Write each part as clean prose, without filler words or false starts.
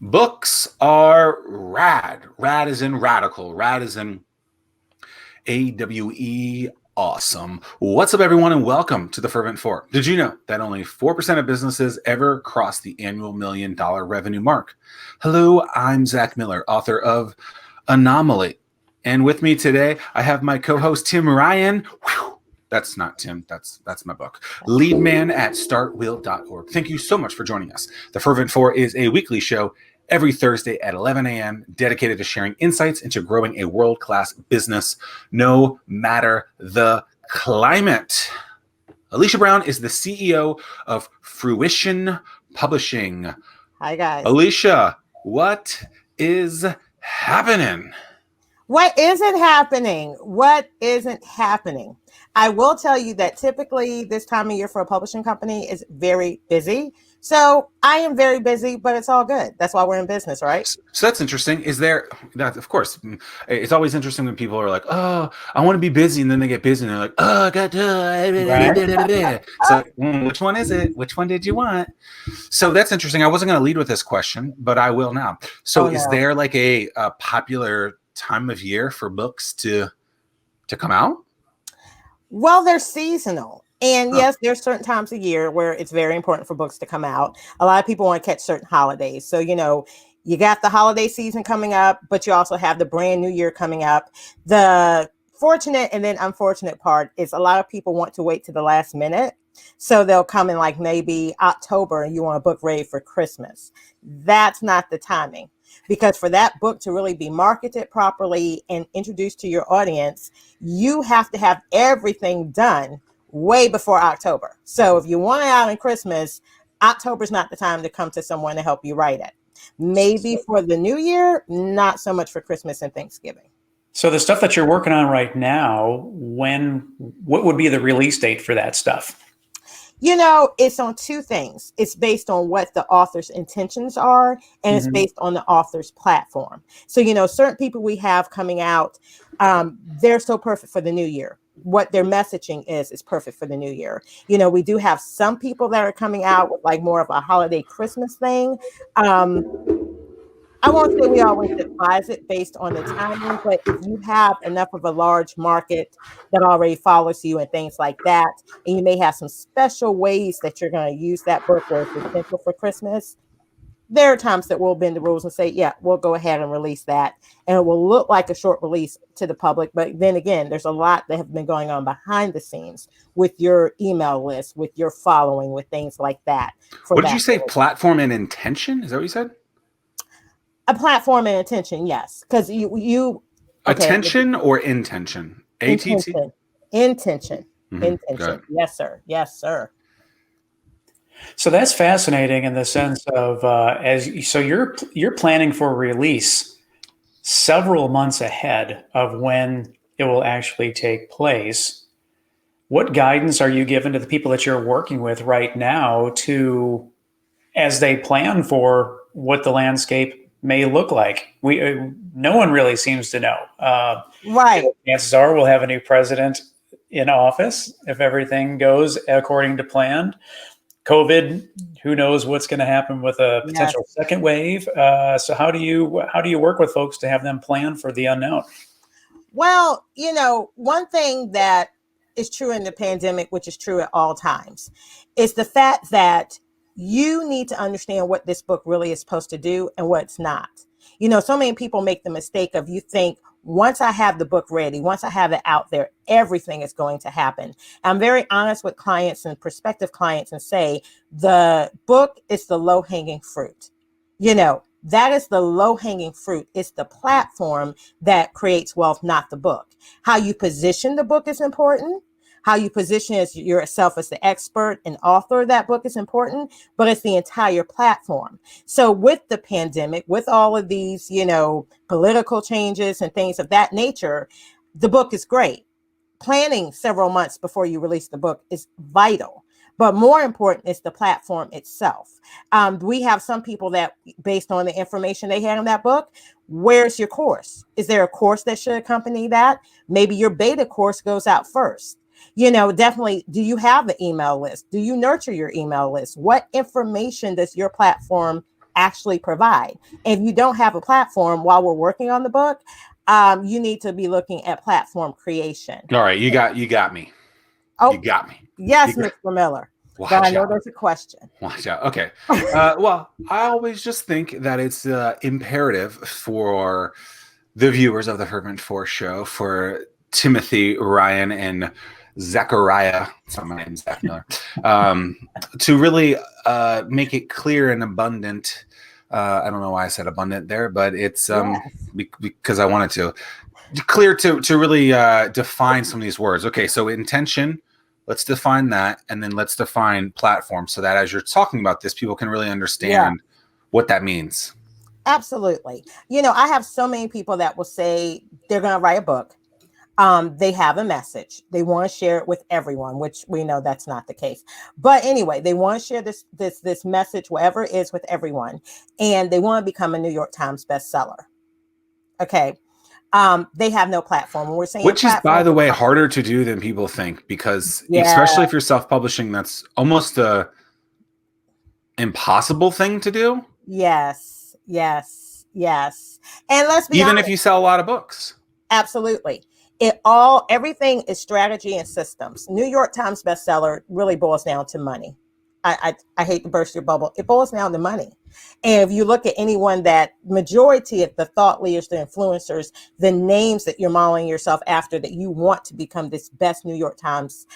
Books are rad. Rad is in radical. Rad is in AWE. Awesome. What's up, everyone, and welcome to the Fervent Four. Did you know that only 4% of businesses ever cross the annual $1 million revenue mark? Hello, I'm Zack Miller, author of Anomaly. And with me today, I have my co-host, Tim Ryan. Whew. That's not Tim. That's my book. Lead man at startwheel.org. Thank you so much for joining us. The Fervent Four is a weekly show every Thursday at 11 a.m. dedicated to sharing insights into growing a world-class business, no matter the climate. Alesha Brown is the CEO of Fruition Publishing. Hi, guys. Alesha, what is happening? What isn't happening? What isn't happening? I will tell you that typically this time of year for a publishing company is very busy. So I am very busy, but it's all good. That's why we're in business, right? So that's interesting. Of course, it's always interesting when people are like, oh, I want to be busy. And then they get busy and they're like, oh, I got to. So which one is it? Which one did you want? So that's interesting. I wasn't going to lead with this question, but I will now. So is there like a popular time of year for books to come out? Well, they're seasonal. And yes, there's certain times of year where it's very important for books to come out. A lot of people want to catch certain holidays. So, you got the holiday season coming up, but you also have the brand new year coming up. The fortunate and then unfortunate part is a lot of people want to wait to the last minute. So they'll come in like maybe October and you want a book ready for Christmas. That's not the timing. Because for that book to really be marketed properly and introduced to your audience, you have to have everything done way before October. So if you want it out in Christmas, October's not the time to come to someone to help you write it. Maybe for the new year, not so much for Christmas and Thanksgiving. So the stuff that you're working on right now, what would be the release date for that stuff? It's on two things. It's based on what the author's intentions are, and it's based on the author's platform. So, certain people we have coming out, they're so perfect for the new year. What their messaging is perfect for the new year. We do have some people that are coming out with like more of a holiday Christmas thing. I won't say we always advise it based on the timing, but if you have enough of a large market that already follows you and things like that, and you may have some special ways that you're going to use that book or potential for Christmas, there are times that we'll bend the rules and say, yeah, we'll go ahead and release that. And it will look like a short release to the public. But then again, there's a lot that have been going on behind the scenes with your email list, with your following, with things like that. What did you say? Platform and intention? Is that what you said? A platform and intention, yes. Because you attention or intention? ATT? Intention. Intention. Yes, sir. Yes, sir. So that's fascinating in the sense of you're planning for release several months ahead of when it will actually take place. What guidance are you giving to the people that you're working with right now as they plan for what the landscape may look like? No one really seems to know. Right. Chances are we'll have a new president in office if everything goes according to plan. COVID, who knows what's going to happen with a potential second wave. So how do you work with folks to have them plan for the unknown? Well, one thing that is true in the pandemic, which is true at all times, is the fact that you need to understand what this book really is supposed to do and what it's not. So many people make the mistake of you think, once I have the book ready, once I have it out there, everything is going to happen. I'm very honest with clients and prospective clients and say, the book is the low-hanging fruit. That is the low-hanging fruit. It's the platform that creates wealth, not the book. How you position the book is important. How you position yourself as the expert and author of that book is important, but it's the entire platform. So with the pandemic, with all of these, political changes and things of that nature, the book is great. Planning several months before you release the book is vital. But more important is the platform itself. We have some people that, based on the information they had in that book, where's your course? Is there a course that should accompany that? Maybe your beta course goes out first. Definitely, do you have an email list? Do you nurture your email list? What information does your platform actually provide. If you don't have a platform while we're working on the book, you need to be looking at platform creation. All right, you got me. Oh, You got me. yes, Mr. Miller. Watch But I know out. there's a question. Watch out. Okay. Well, I always just think that it's imperative for the viewers of the Fervent Four show, for Timothy, Ryan, and Zachariah, that's not my name, Zach Miller, to really make it clear and abundant. I don't know why I said abundant there, but it's because I wanted to. Clear to really define some of these words. Okay, so intention, let's define that, and then let's define platform, so that as you're talking about this, people can really understand what that means. Absolutely. You know, I have so many people that will say they're going to write a book. They have a message. They want to share it with everyone, which we know that's not the case. But anyway, they want to share this message, whatever it is, with everyone, and they want to become a New York Times bestseller. Okay. They have no platform. We're saying, which is, by the way, harder to do than people think, because especially if you're self-publishing, that's almost a impossible thing to do. Yes. And let's be even honest, if you sell a lot of books. Absolutely. Everything is strategy and systems. New York Times bestseller really boils down to money. I hate to burst your bubble. It boils down to money. And if you look at anyone, that majority of the thought leaders, the influencers, the names that you're modeling yourself after, that you want to become this best New York Times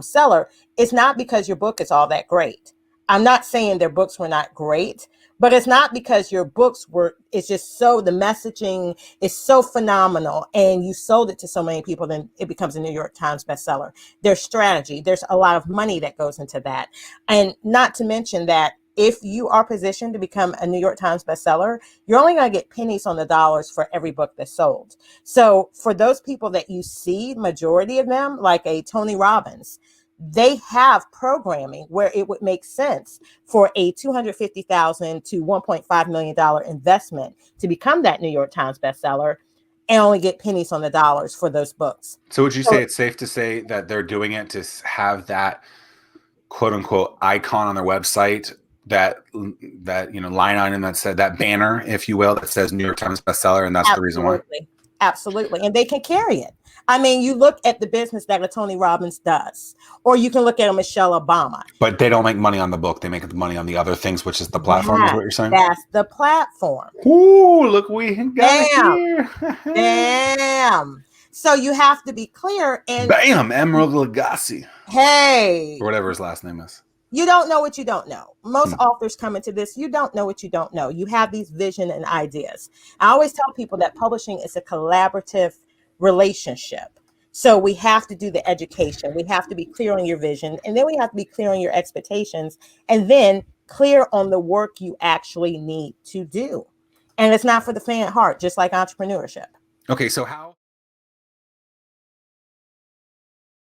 seller, it's not because your book is all that great. I'm not saying their books were not great, but it's not because your books it's just so, the messaging is so phenomenal and you sold it to so many people, then it becomes a New York Times bestseller. There's strategy. There's a lot of money that goes into that. And not to mention that if you are positioned to become a New York Times bestseller, you're only going to get pennies on the dollars for every book that's sold. So for those people that you see, majority of them, like a Tony Robbins, they have programming where it would make sense for a $250,000 to $1.5 million investment to become that New York Times bestseller and only get pennies on the dollars for those books. So would you say it's safe to say that they're doing it to have that quote unquote icon on their website, that line item that said, that banner, if you will, that says New York Times bestseller, and that's the reason why? Absolutely. And they can carry it. I mean, you look at the business that a Tony Robbins does, or you can look at a Michelle Obama. But they don't make money on the book. They make the money on the other things, which is the platform, is what you're saying? That's the platform. Ooh, look, we got it here. Damn. So you have to be clear. And bam, Emerald Lagasse. Hey. Or whatever his last name is. You don't know what you don't know. Most authors come into this, you don't know what you don't know. You have these vision and ideas. I always tell people that publishing is a collaborative relationship. So we have to do the education. We have to be clear on your vision, and then we have to be clear on your expectations, and then clear on the work you actually need to do. And it's not for the faint at heart, just like entrepreneurship. Okay, so how